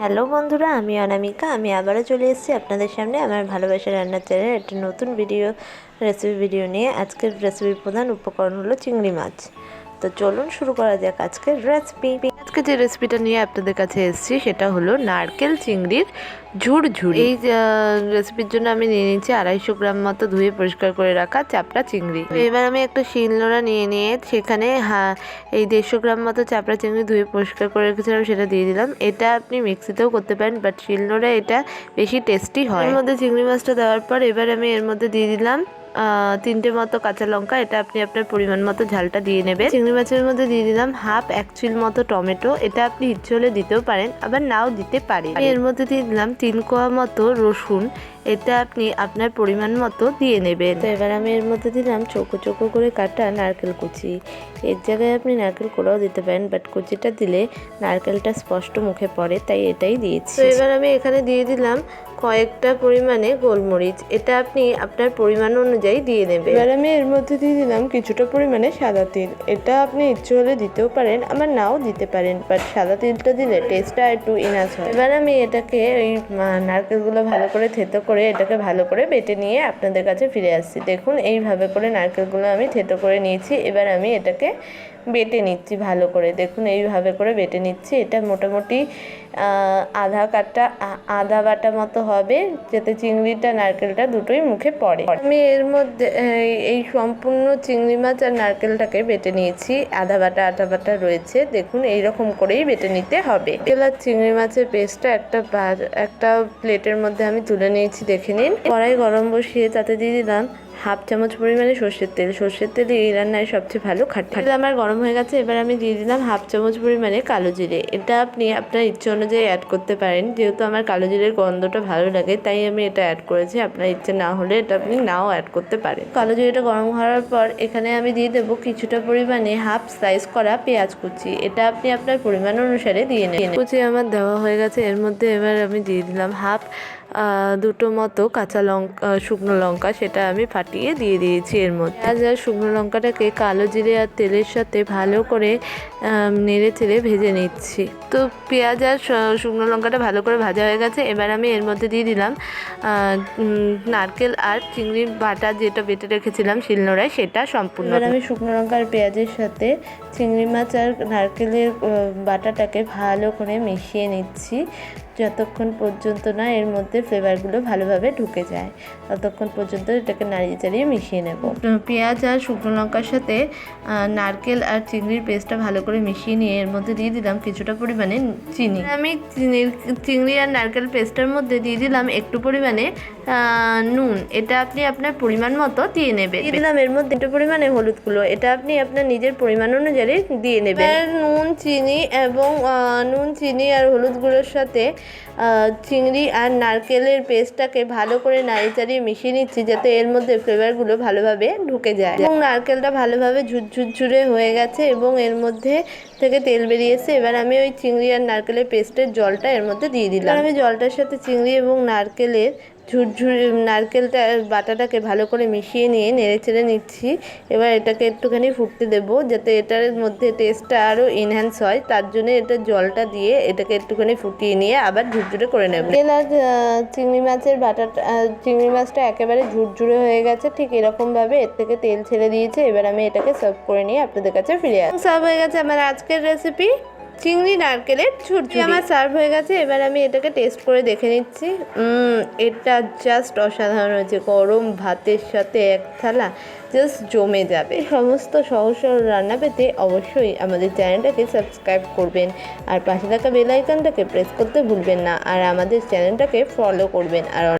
Hello বন্ধুরা, আমি অনামিকা। আমি আবারও চলে এসেছি আপনাদের সামনে আমার ভালোবাসার রান্নার চ্যানেল একটা নতুন রেসিপি ভিডিও নিয়ে। আজকের রেসিপির প্রধান উপকরণ হলো চিংড়ি মাছ। তো চলুন শুরু করা যাক আজকের রেসিপি। আজকে যে রেসিপিটা নিয়ে আপনাদের কাছে এসেছি সেটা হলো নারকেল চিংড়ির ঝুরঝুরি। এই রেসিপির জন্য আমি নিয়ে নিচ্ছি 250 গ্রাম মতো ধুয়ে পরিষ্কার করে রাখা চাপড়া চিংড়ি। এবার আমি একটা শিলনোড়া নিয়ে সেখানে এই 150 গ্রাম মতো চাপড়া চিংড়ি ধুয়ে পরিষ্কার করে রেখেছিলাম, সেটা দিয়ে দিলাম। এটা আপনি মিক্সিতেও করতে পারেন, বাট শিলনোড়া এটা বেশি টেস্টি হয়। এর মধ্যে চিংড়ি মাছটা দেওয়ার পর এবার আমি এর মধ্যে দিয়ে দিলাম 3টে মতো কাঁচা লঙ্কা। এটা আপনি আপনার পরিমাণ মতো ঝালটা দিয়ে নেবেন। চিংড়ি মাছের মধ্যে দিয়ে দিলাম এক চিল মতো টমেটো। এটা আপনি ইচ্ছে হলে দিতেও পারেন, আবার নাও দিতে পারেন। এর মধ্যে দিয়ে দিলাম 3 কোয়া মতো রসুন। এটা আপনি আপনার পরিমাণ মতো দিয়ে নেবেন। তো এবার আমি এর মধ্যে দিলাম চৌকো চৌকো করে কাটা নারকেল কুচি। এর জায়গায় আপনি নারকেল কোড়াও দিতে পারেন, বাট কুচিটা দিলে নারকেলটা স্পষ্ট মুখে পড়ে, তাই এটাই দিয়েছি। তো এবার আমি এখানে দিয়ে দিলাম কয়েকটা পরিমাণে গোলমরিচ। এটা আপনি আপনার পরিমাণ অনুযায়ী দিয়ে নেবেন। এবার আমি এর মধ্যে দিয়ে দিলাম কিছুটা পরিমাণে সাদা তিল। এটা আপনি ইচ্ছে হলে দিতেও পারেন, আবার নাও দিতে পারেন, বাট সাদা তিলটা দিলে টেস্টটা একটু ইনাস হয়। এবার আমি এটাকে ওই নারকেলগুলো ভালো করে থেতো করে এটাকে ভালো করে বেটে নিয়ে আপনাদের কাছে ফিরে আসছি। দেখুন এইভাবে করে নারকেলগুলো আমি থেতো করে নিয়েছি। এবার আমি এটাকে বেটে নিচ্ছি ভালো করে। দেখুন এইভাবে করে বেটে নিচ্ছি। এটা মোটামুটি আধা বাটা মতো হবে, যাতে চিংড়িটা নারকেলটা দুটোই মুখে পড়ে। আমি এর মধ্যে এই সম্পূর্ণ চিংড়ি মাছ আর নারকেলটাকে বেটে নিয়েছি। আধা বাটা রয়েছে। দেখুন এইরকম করেই বেটে নিতে হবে। আর চিংড়ি মাছের পেস্টটা একটা প্লেটের মধ্যে আমি তুলে নিয়েছি, দেখে নিন। কড়াই গরম বসিয়ে তাতে দিয়ে দিলাম 1/2 চামচ পরিমাণে সর্ষের তেল। সর্ষের তেল এই রান্নায় সবচেয়ে ভালো খাটে। আমার গরম হয়ে গেছে। এবার আমি দিয়ে দিলাম 1/2 চামচ পরিমাণে কালো জিরে। এটা আপনি আপনার ইচ্ছে অনুযায়ী অ্যাড করতে পারেন। যেহেতু আমার কালো জিরের গন্ধটা ভালো লাগে, তাই আমি এটা অ্যাড করেছি। আপনার ইচ্ছে না হলে এটা আপনি নাও অ্যাড করতে পারেন। কালো জিরেটা গরম হওয়ার পর এখানে আমি দিয়ে দেবো কিছুটা পরিমাণে হাফ স্লাইস করা পেঁয়াজ কুচি। এটা আপনি আপনার পরিমাণ অনুসারে দিয়ে নেবেন। কুচি আমার দেওয়া হয়ে গেছে। এর মধ্যে এবার আমি দিয়ে দিলাম দুটো মতো কাঁচা লঙ্কা, শুকনো লঙ্কা। সেটা আমি ফাটিয়ে দিয়ে দিয়েছি এর মধ্যে। পেঁয়াজ আর শুকনো লঙ্কাটাকে কালো জিরে আর তেলের সাথে ভালো করে নেড়ে চেড়ে ভেজে নিচ্ছি। তো পেঁয়াজ আর শুকনো লঙ্কাটা ভালো করে ভাজা হয়ে গেছে। এবার আমি এর মধ্যে দিয়ে দিলাম নারকেল আর চিংড়ির বাটা, যেটা বেটে রেখেছিলাম শিলনোড়ায়, সেটা সম্পূর্ণ। এবার আমি শুকনো লঙ্কা আর পেঁয়াজের সাথে চিংড়ি মাছ আর নারকেলের বাটাটাকে ভালো করে মিশিয়ে নিচ্ছি, যতক্ষণ পর্যন্ত না এর মধ্যে ফ্লেভারগুলো ভালোভাবে ঢুকে যায়, ততক্ষণ পর্যন্ত এটাকে নাড়িয়ে চাড়িয়ে মিশিয়ে নেব। পেঁয়াজ আর শুকনো লঙ্কার সাথে নারকেল আর চিংড়ির পেস্টটা ভালো করে মিশিয়ে নিয়ে এর মধ্যে দিয়ে দিলাম কিছুটা পরিমাণে চিনি। আমি চিংড়ি আর নারকেল পেস্টের মধ্যে দিয়ে দিলাম একটু পরিমাণে নুন। এটা আপনি আপনার পরিমাণ মতো দিয়ে নেবেন। দিয়ে দিলাম এর মধ্যে একটু পরিমাণে হলুদ গুঁড়ো। এটা আপনি আপনার নিজের পরিমাণ অনুযায়ী দিয়ে নেবেন। নুন চিনি আর হলুদ গুঁড়োর সাথে চিংড়ি আর নারকেলের পেস্টটাকে ভালো করে নাড়িয়ে চাড়িয়ে মিশিয়ে নিচ্ছি, যাতে এর মধ্যে ফ্লেভারগুলো ভালোভাবে ঢুকে যায়। এবং নারকেলটা ভালোভাবে ঝুরঝুরে হয়ে গেছে এবং এর মধ্যে থেকে তেল বেরিয়েছে। এবার আমি ওই চিংড়ি আর নারকেলের পেস্টের জলটা এর মধ্যে দিয়ে দিলাম। আমি জলটার সাথে চিংড়ি এবং নারকেলের নারকেলটা বাটাটাকে ভালো করে মিশিয়ে নিয়ে নেড়ে চেড়ে নিচ্ছি। এবার এটাকে একটুখানি ফুটতে দেবো, যাতে এটার মধ্যে টেস্টটা আরও এনহ্যান্স হয়। তার জন্য এটা জলটা দিয়ে এটাকে একটুখানি ফুটিয়ে নিয়ে আবার ঝুরঝুরে করে নেব। চিংড়ি মাছটা একেবারে ঝুরঝুরে হয়ে গেছে। ঠিক এরকমভাবে এর থেকে তেল ছেড়ে দিয়েছে। এবার আমি এটাকে সার্ভ করে নিয়ে আপনাদের কাছে ফিরে আসি। সার্ভ হয়ে গেছে আমার আজকের রেসিপি চিংড়ি নারকেলের ঝুরঝুরি। আমার সার্ভ হয়ে গেছে। এবার আমি এটাকে টেস্ট করে দেখে নিচ্ছি। এটা জাস্ট অসাধারণ হয়েছে। গরম ভাতের সাথে এক থালা জাস্ট জমে যাবে। সমস্ত সহজ সরল রান্না পেতে অবশ্যই আমাদের চ্যানেলটাকে সাবস্ক্রাইব করবেন, আর পাশে থাকা বেল আইকনটাকে প্রেস করতে ভুলবেন না, আর আমাদের চ্যানেলটাকে ফলো করবেন। আর